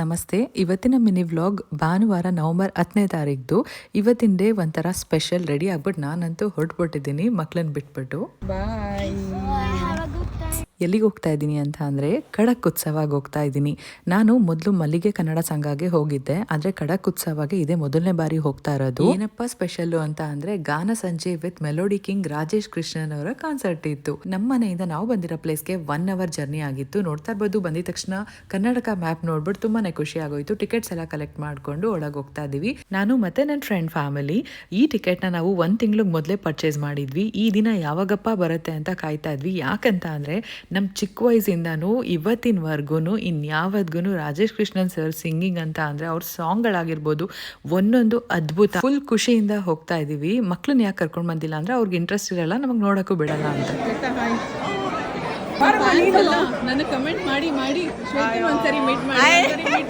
ನಮಸ್ತೆ. ಇವತ್ತಿನ mini vlog ಭಾನುವಾರ ನವೆಂಬರ್ 10ನೇ ತಾರೀಕ್ದು. ಇವತ್ತಿನ ಡೇ ಒಂಥರ ಸ್ಪೆಷಲ್. ರೆಡಿ ಆಗ್ಬಿಟ್ಟು ನಾನಂತೂ ಹೊರಟ್ಬಿಟ್ಟಿದ್ದೀನಿ ಮಕ್ಳನ್ನ ಬಿಟ್ಬಿಟ್ಟು. ಬಾಯ್. ಎಲ್ಲಿಗೆ ಹೋಗ್ತಾ ಇದ್ದೀನಿ ಅಂತ ಅಂದರೆ ಖಡಕ್ ಉತ್ಸವಕ್ಕೆ ಹೋಗ್ತಾ ಇದ್ದೀನಿ. ನಾನು ಮೊದಲು ಮಲ್ಲಿಗೆ ಕನ್ನಡ ಸಂಘಗೆ ಹೋಗಿದ್ದೆ, ಆದರೆ ಖಡಕ್ ಉತ್ಸವಗೆ ಇದೇ ಮೊದಲನೇ ಬಾರಿ ಹೋಗ್ತಾ ಇರೋದು. ಏನಪ್ಪ ಸ್ಪೆಷಲ್ಲು ಅಂತ ಅಂದರೆ ಗಾನ ಸಂಜೆ with melody king Rajesh Krishnan ಅವರ ಕಾನ್ಸರ್ಟ್ ಇತ್ತು. ನಮ್ಮ ಮನೆಯಿಂದ ನಾವು ಬಂದಿರೋ ಪ್ಲೇಸ್ಗೆ 1 ಅವರ್ ಜರ್ನಿ ಆಗಿತ್ತು. ನೋಡ್ತಾ ಇರ್ಬೋದು, ಬಂದಿದ ತಕ್ಷಣ ಕರ್ನಾಟಕ ಮ್ಯಾಪ್ ನೋಡ್ಬಿಟ್ಟು ತುಂಬಾನೇ ಖುಷಿ ಆಗೋಯ್ತು. ಟಿಕೆಟ್ಸ್ ಎಲ್ಲ ಕಲೆಕ್ಟ್ ಮಾಡ್ಕೊಂಡು ಒಳಗೆ ಹೋಗ್ತಾ ಇದೀವಿ. ನಾನು ಮತ್ತೆ ನನ್ನ ಫ್ರೆಂಡ್ ಫ್ಯಾಮಿಲಿ. ಈ ಟಿಕೆಟ್ನ ನಾವು 1 ತಿಂಗ್ಳಿಗೆ ಮೊದಲೇ ಪರ್ಚೇಸ್ ಮಾಡಿದ್ವಿ. ಈ ದಿನ ಯಾವಾಗಪ್ಪ ಬರುತ್ತೆ ಅಂತ ಕಾಯ್ತಾ ಇದ್ವಿ. ಯಾಕಂತ ಅಂದರೆ ನಮ್ಮ ಚಿಕ್ಕ ವಯಸ್ಸಿಂದನೂ ಇವತ್ತಿನವರೆಗೂ ಇನ್ಯಾವತ್ಗೂ ರಾಜೇಶ್ ಕೃಷ್ಣನ್ ಸರ್ ಸಿಂಗಿಂಗ್ ಅಂತ ಅಂದರೆ ಅವ್ರ ಸಾಂಗ್ಗಳಾಗಿರ್ಬೋದು ಒಂದೊಂದು ಅದ್ಭುತ. ಫುಲ್ ಖುಷಿಯಿಂದ ಹೋಗ್ತಾ ಇದ್ದೀವಿ. ಮಕ್ಳನ್ನ ಯಾಕೆ ಕರ್ಕೊಂಡು ಬಂದಿಲ್ಲ ಅಂದರೆ ಅವ್ರಿಗೆ ಇಂಟ್ರೆಸ್ಟ್ ಇರಲ್ಲ, ನಮಗೆ ನೋಡೋಕ್ಕೂ ಬಿಡಲ್ಲ ಅಂತ. ನನಗೆ ಕಮೆಂಟ್ ಮಾಡಿ ಒಂದ್ಸರಿ ಮೀಟ್ ಮಾಡಿ.